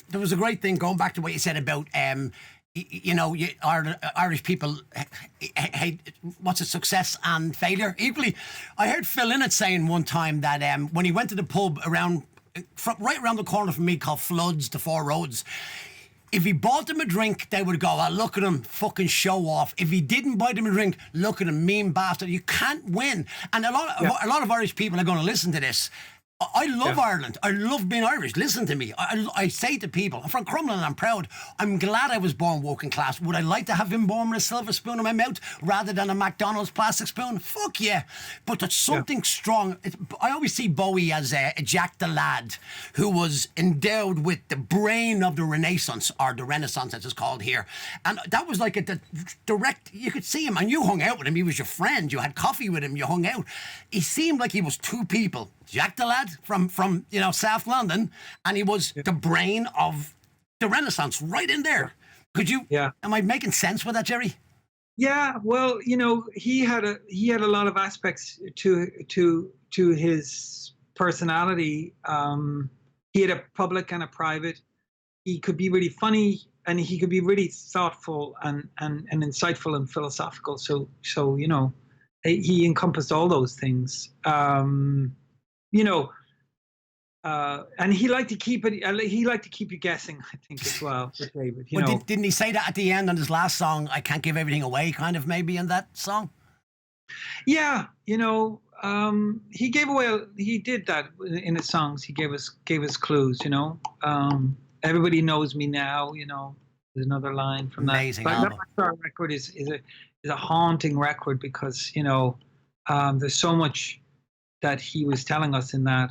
There was a great thing going back to what you said about Irish people hate what's it, success and failure equally. I heard Phil Lynott saying one time that when he went to the pub right around the corner from me called Floods, the Four Roads, if he bought them a drink, they would go, oh, look at him, fucking show off. If he didn't buy them a drink, look at him, mean bastard. You can't win. And a lot of Irish people are going to listen to this. I love Ireland. I love being Irish. Listen to me. I say to people, I'm from Crumlin and I'm proud. I'm glad I was born working class. Would I like to have been born with a silver spoon in my mouth rather than a McDonald's plastic spoon? Fuck yeah. But there's something strong. I always see Bowie as a Jack the Lad who was endowed with the brain of the Renaissance, or the Renaissance as it's called here. And that was like the direct, you could see him and you hung out with him. He was your friend. You had coffee with him. You hung out. He seemed like he was two people. Jack the Lad from South London, and he was the brain of the Renaissance right in there. Could you? Yeah. Am I making sense with that, Gerry? Yeah. Well, he had a lot of aspects to his personality. He had a public and a private. He could be really funny, and he could be really thoughtful and insightful and philosophical. So he encompassed all those things. And he liked to keep it. He liked to keep you guessing, I think, as well, with David. Didn't he say that at the end on his last song? I can't give everything away, kind of, maybe in that song. Yeah, he gave away. He did that in his songs. He gave us clues. Everybody knows me now. There's another line from that. Amazing. That record is a haunting record because there's so much that he was telling us in that,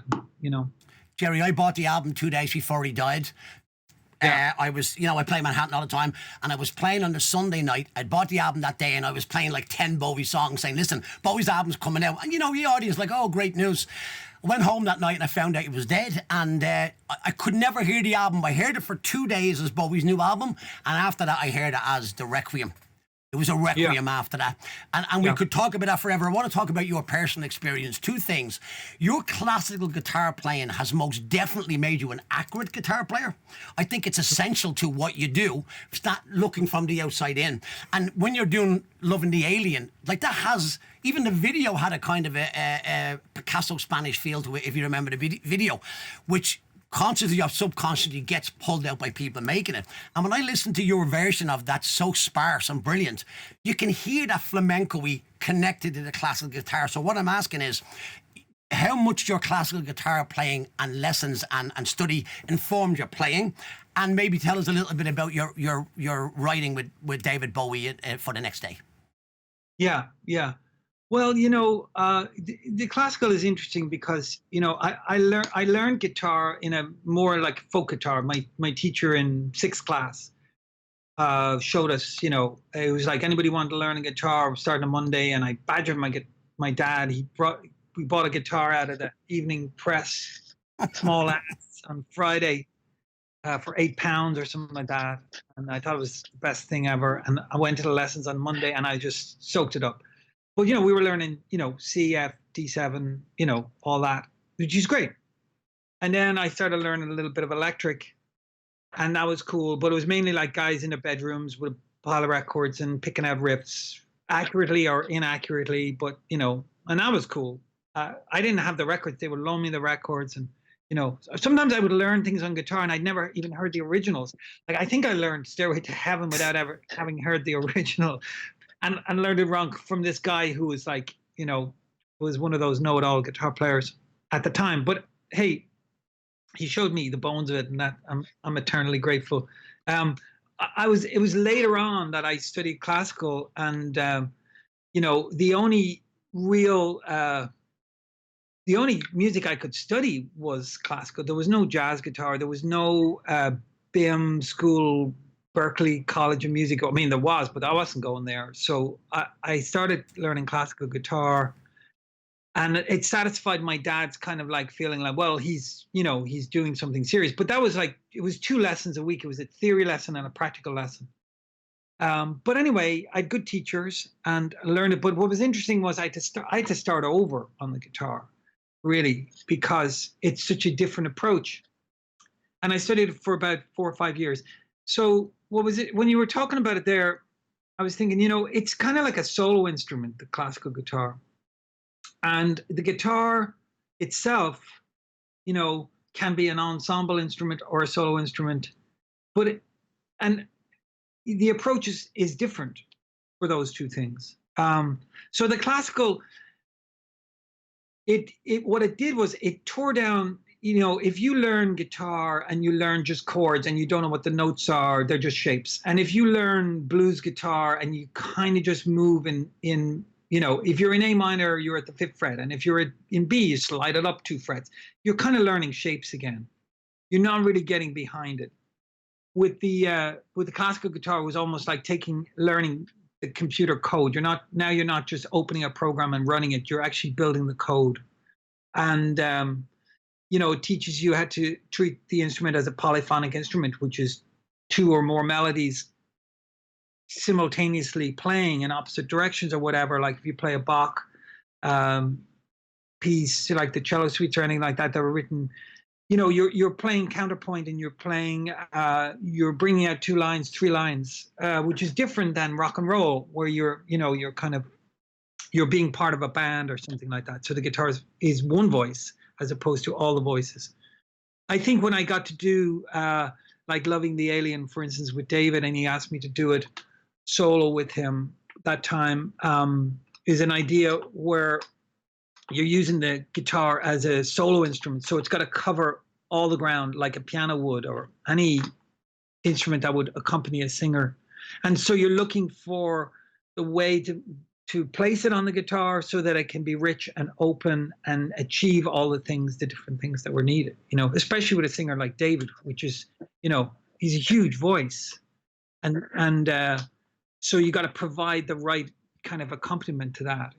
Gerry, I bought the album 2 days before he died. Yeah. I play Manhattan all the time, and I was playing on the Sunday night. I bought the album that day, and I was playing like 10 Bowie songs, saying, listen, Bowie's album's coming out. And, the audience like, oh, great news. I went home that night, and I found out he was dead, and I could never hear the album. I heard it for 2 days as Bowie's new album, and after that, I heard it as the Requiem. It was a requiem after that. And we could talk about that forever. I want to talk about your personal experience. Two things. Your classical guitar playing has most definitely made you an accurate guitar player. I think it's essential to what you do. It's not looking from the outside in. And when you're doing Loving the Alien, like that has, even the video had a kind of a Picasso Spanish feel to it, if you remember the video, which consciously or subconsciously gets pulled out by people making it. And when I listen to your version of that, so sparse and brilliant, you can hear that flamenco-y connected to the classical guitar. So what I'm asking is, how much your classical guitar playing and lessons and study informed your playing? And maybe tell us a little bit about your writing with David Bowie for the next day. Yeah. Well, the classical is interesting because, I learned guitar in a more like folk guitar. My teacher in 6th class showed us, it was like anybody wanted to learn a guitar starting on Monday, and I badgered my dad. We bought a guitar out of the evening press, small ass, on Friday for £8 or something like that. And I thought it was the best thing ever. And I went to the lessons on Monday and I just soaked it up. But, we were learning, C, F, D7, all that, which is great. And then I started learning a little bit of electric, and that was cool. But it was mainly like guys in their bedrooms with a pile of records and picking out riffs accurately or inaccurately. But, and that was cool. I didn't have the records. They would loan me the records. And, sometimes I would learn things on guitar and I'd never even heard the originals. Like, I think I learned Stairway to Heaven without ever having heard the original. And learned it wrong from this guy who was like, was one of those know-it-all guitar players at the time. But hey, he showed me the bones of it, and that I'm eternally grateful. It was later on that I studied classical, and the only music I could study was classical. There was no jazz guitar. There was no BIM school. Berklee College of Music. I mean, there was, but I wasn't going there. So I started learning classical guitar And it satisfied my dad's kind of like feeling like, well, he's, he's doing something serious. But that was like, it was 2 lessons a week. It was a theory lesson and a practical lesson. But anyway, I had good teachers and I learned it. But what was interesting was I had to start over on the guitar, really, because it's such a different approach. And I studied it for about 4 or 5 years. So what was it, when you were talking about it there, I was thinking, it's kind of like a solo instrument, the classical guitar. And the guitar itself, can be an ensemble instrument or a solo instrument, but and the approach is different for those two things. So the classical, what it did was it tore down. If you learn guitar and you learn just chords and you don't know what the notes are, they're just shapes. And if you learn blues guitar and you kind of just move in if you're in A minor, you're at the 5th fret. And if you're in B, you slide it up 2 frets. You're kind of learning shapes again. You're not really getting behind it. With the classical guitar, it was almost like learning the computer code. You're not just opening a program and running it. You're actually building the code. And, it teaches you how to treat the instrument as a polyphonic instrument, which is 2 or more melodies simultaneously playing in opposite directions or whatever. Like if you play a Bach piece, like the cello suites or anything like that were written, you're playing counterpoint and you're bringing out 2 lines, 3 lines, which is different than rock and roll, where you're being part of a band or something like that. So the guitar is one voice as opposed to all the voices. I think when I got to do like Loving the Alien, for instance, with David, and he asked me to do it solo with him that time, is an idea where you're using the guitar as a solo instrument. So it's got to cover all the ground like a piano would, or any instrument that would accompany a singer. And so you're looking for the way to place it on the guitar so that it can be rich and open and achieve all the different things that were needed, especially with a singer like David, which is, he's a huge voice. And so you got to provide the right kind of accompaniment to that,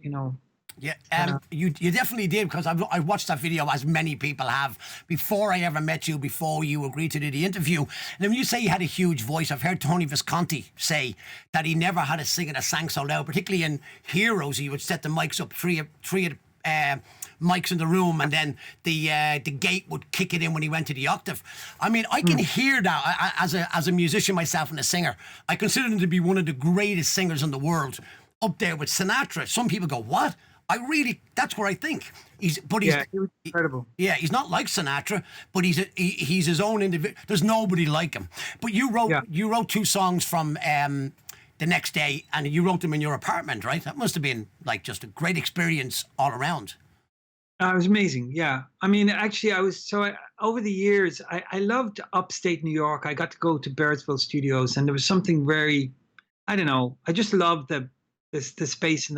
Yeah, you definitely did, because I watched that video, as many people have, before I ever met you, before you agreed to do the interview. And then when you say you had a huge voice, I've heard Tony Visconti say that he never had a singer that sang so loud, particularly in Heroes. He would set the mics up, three mics in the room, and then the gate would kick it in when he went to the octave. I mean, I can hear that as a musician myself and a singer. I consider him to be one of the greatest singers in the world, up there with Sinatra. Some people go, what? That's where I think he's incredible. Yeah, he's not like Sinatra, but he's his own individual. There's nobody like him. But you wrote 2 songs from The Next Day, and you wrote them in your apartment, right? That must have been like just a great experience all around. It was amazing. Yeah. I mean, actually, over the years, I loved upstate New York. I got to go to Bearsville Studios, and there was something very, I don't know, I just loved the space and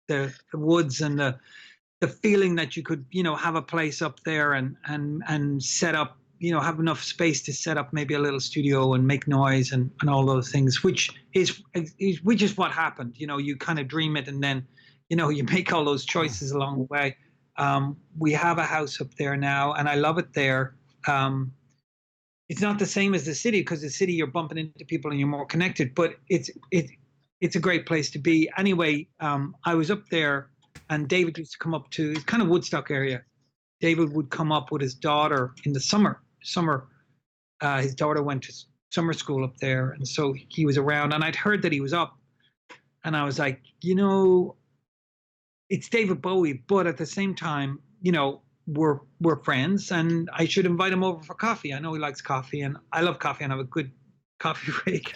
the woods and the feeling that you could, have a place up there and set up, have enough space to set up maybe a little studio and make noise and all those things, which is what happened. You kind of dream it, and then, you make all those choices along the way. We have a house up there now, and I love it there. It's not the same as the city, because the city you're bumping into people and you're more connected, but it's a great place to be. Anyway, I was up there, and David used to come up to, it's kind of Woodstock area. David would come up with his daughter in the summer. His daughter went to summer school up there, and so he was around, and I'd heard that he was up, and I was like, it's David Bowie, but at the same time, we're friends, and I should invite him over for coffee. I know he likes coffee, and I love coffee, and I have a good coffee break.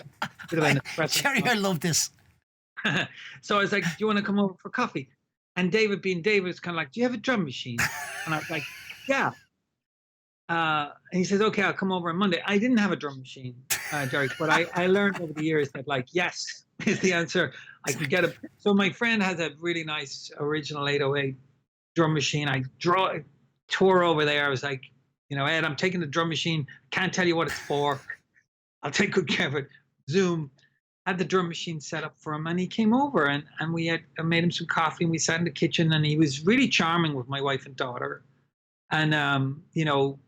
Gerry, I love this. So I was like, do you want to come over for coffee? And David, being David, is kind of like, do you have a drum machine? And I was like, yeah. And he says, okay, I'll come over on Monday. I didn't have a drum machine, Gerry, but I learned over the years that, like, yes is the answer. I could get it. So my friend has a really nice original 808 drum machine. I tore over there. I was like, Ed, I'm taking the drum machine. Can't tell you what it's for. I'll take good care of it. Zoom. had the drum machine set up for him, and he came over, and I made him some coffee, and we sat in the kitchen, and he was really charming with my wife and daughter. And you know,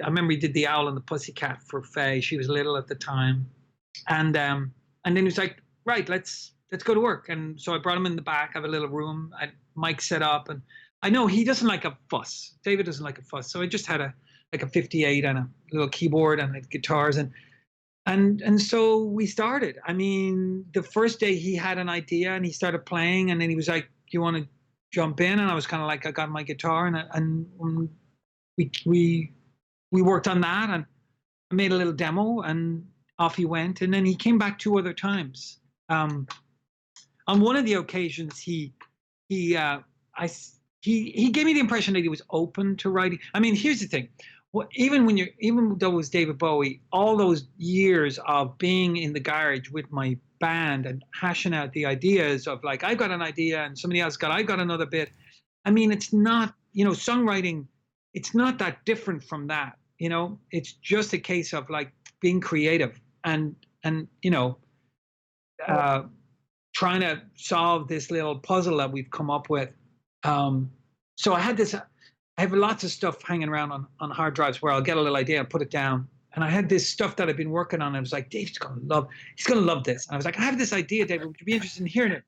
I remember he did the Owl and the Pussycat for Faye. She was little at the time. And then he was like, right, let's go to work. And so I brought him in the back. I have a little room. I mic set up, and I know he doesn't like a fuss. David doesn't like a fuss. So I just had a 58 and a little keyboard and guitars, and so we started. I mean, the first day he had an idea and he started playing, and then he was like, "You want to jump in?" And I was kind of like, I got my guitar, and we worked on that, and I made a little demo, and off he went. And then he came back 2 other times. On one of the occasions, he gave me the impression that he was open to writing. I mean, here's the thing. Well, even though it was David Bowie, all those years of being in the garage with my band and hashing out the ideas of like, I got an idea and somebody else I got another bit. I mean, it's not, songwriting, it's not that different from that, it's just a case of like being creative and trying to solve this little puzzle that we've come up with. So I have lots of stuff hanging around on hard drives where I'll get a little idea and put it down. And I had this stuff that I've been working on. And I was like, Dave's going to love this. And I was like, I have this idea, David, would you be interested in hearing it?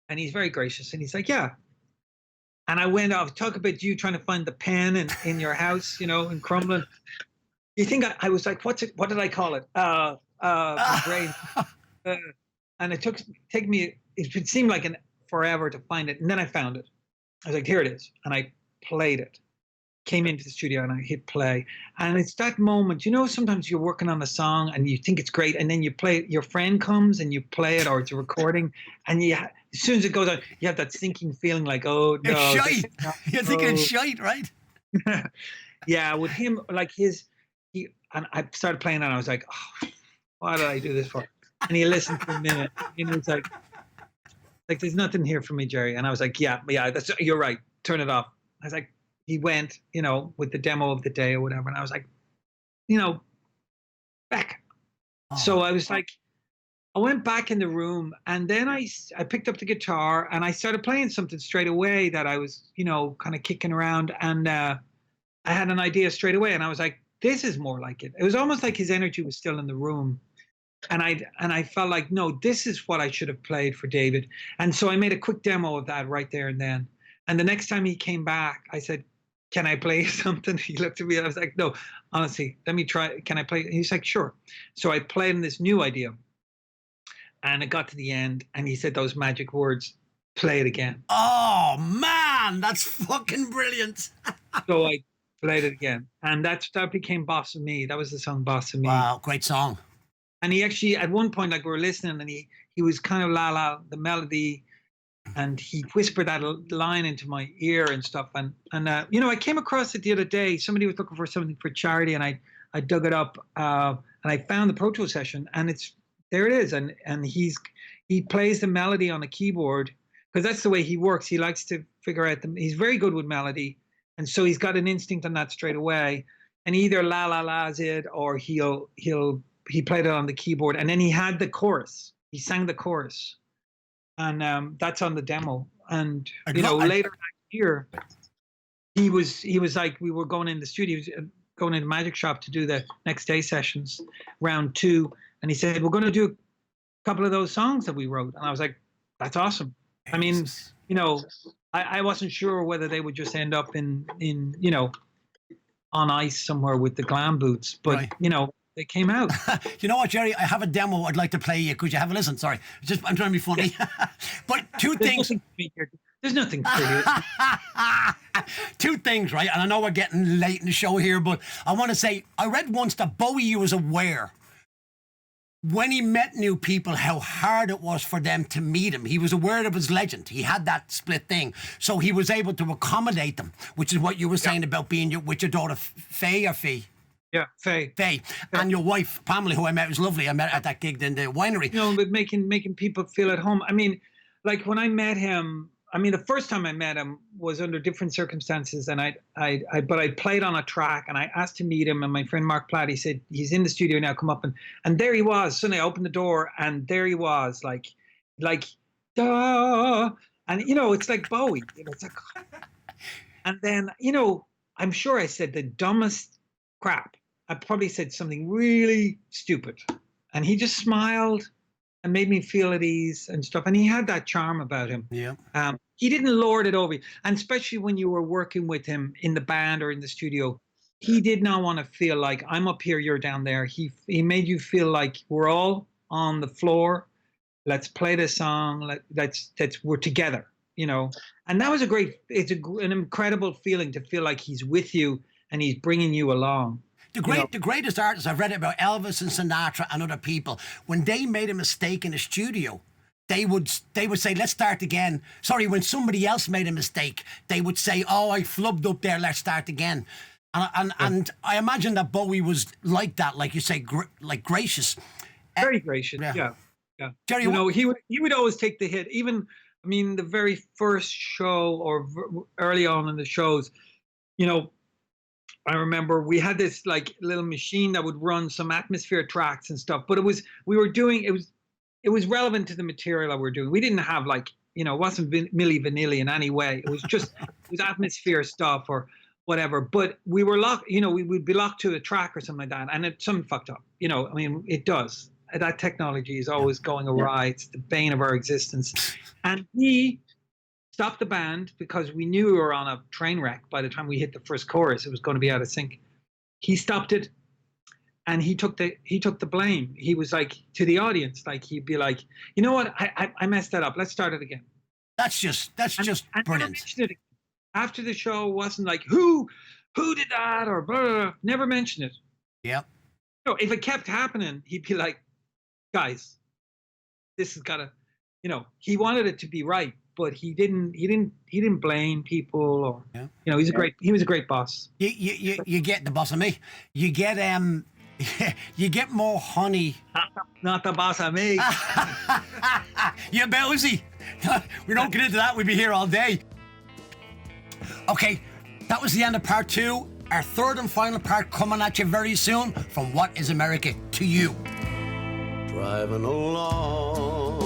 And he's very gracious. And he's like, yeah. And I went off, talk about you trying to find the pen in your house, in Crumlin. You think I was like, what did I call it? My brain. And it it seemed like forever to find it. And then I found it. I was like, here it is. And I played it, came into the studio, and I hit play. And it's that moment, sometimes you're working on a song and you think it's great, and then you play it, your friend comes and you play it, or it's a recording, and as soon as it goes on, you have that sinking feeling like, oh no. It's shite. You're thinking it's shite, right? Yeah, with him, like and I started playing and I was like, oh, why did I do this for? And he listened for a minute, it's like there's nothing here for me, Gerry. And I was like, yeah, you're right, turn it off. I was like, he went, with the demo of the day or whatever. And I was like, back. Oh. So I was like, I went back in the room, and then I picked up the guitar and I started playing something straight away that I was, kind of kicking around. And I had an idea straight away. And I was like, this is more like it. It was almost like his energy was still in the room. And I felt like, no, this is what I should have played for David. And so I made a quick demo of that right there and then. And the next time he came back, I said, can I play something? He looked at me and I was like, no, honestly, let me try. Can I play? And he's like, sure. So I played him this new idea. And it got to the end, and he said those magic words, play it again. Oh, man, that's fucking brilliant. So I played it again. And that became Boss of Me. That was the song Boss of Me. Wow, great song. And he actually, at one point, like we were listening, and he was kind of la the melody, and he whispered that line into my ear and stuff. And I came across it the other day. Somebody was looking for something for charity, and I dug it up, and I found the Pro Tools session, and there it is. And he plays the melody on the keyboard, because that's the way he works. He likes to figure out he's very good with melody, and so he's got an instinct on that straight away. And either la la's it, or he played it on the keyboard, and then he had the chorus. He sang the chorus. And that's on the demo. And later that year, he was like, we were going in the studio, going in the Magic Shop to do the next day sessions, round 2, and he said, we're going to do a couple of those songs that we wrote. And I was like, that's awesome. I mean, I wasn't sure whether they would just end up in on ice somewhere with the glam boots, but right. They came out. You know what, Gerry? I have a demo I'd like to play you. Could you have a listen? Sorry. I'm trying to be funny. But two things. There's nothing for you. Two things, right? And I know we're getting late in the show here, but I want to say, I read once that Bowie was aware when he met new people how hard it was for them to meet him. He was aware of his legend. He had that split thing. So he was able to accommodate them, which is what you were saying about being with your daughter, Faye or Fee? Yeah, Faye. Yeah. And your wife, Pamela, who I met, was lovely. I met at that gig in the winery. But making people feel at home. I mean, like when I met him, I mean, the first time I met him was under different circumstances, and but I played on a track, and I asked to meet him, and my friend Mark Platt, he said, he's in the studio now, come up, and there he was. Suddenly I opened the door, and there he was, like, duh, and it's like Bowie, it's like, and then, I'm sure I said the dumbest crap. I probably said something really stupid, and he just smiled and made me feel at ease and stuff. And he had that charm about him. Yeah. He didn't lord it over you. And especially when you were working with him in the band or in the studio, he did not want to feel like I'm up here, you're down there. He made you feel like we're all on the floor. Let's play this song. Let's we're together, And that was an incredible feeling to feel like he's with you and he's bringing you along. The greatest artists, I've read about Elvis and Sinatra and other people, when they made a mistake in the studio, they would say, let's start again. Sorry, when somebody else made a mistake, they would say, oh, I flubbed up there, let's start again. And I imagine that Bowie was like that, like you say, like gracious. Very gracious, yeah. Gerry, he would always take the hit. Even, I mean, the very first show or early on in the shows, I remember we had this like little machine that would run some atmosphere tracks and stuff, but it was relevant to the material that we're doing. We didn't have it wasn't Milli Vanilli in any way. It was just, it was atmosphere stuff or whatever, but we were locked, we would be locked to a track or something like that. And something fucked up, I mean, it does. That technology is always going awry. It's the bane of our existence. And he stopped the band because we knew we were on a train wreck by the time we hit the first chorus. It was going to be out of sync. He stopped it, and he took the blame. He was like, to the audience, like, he'd be like, you know what, I messed that up. Let's start it again. That's just brilliant. After the show, wasn't like, who did that or blah, blah, blah. Never mentioned it. Yeah. If it kept happening, he'd be like, guys, this has got to, he wanted it to be right. But he didn't blame people, or he was a great boss. You get the boss of me. You get you get more honey. Not the boss of me. You Bowsy. We don't get into that. We'd be here all day. Okay, that was the end of part 2. Our third and final part coming at you very soon from What Is America to You. Driving along,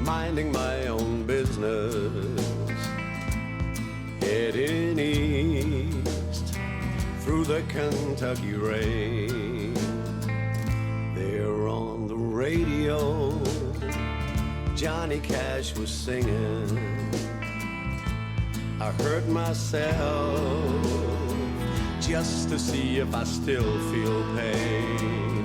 minding my own business, heading east through the Kentucky rain. There on the radio, Johnny Cash was singing. I heard myself just to see if I still feel pain.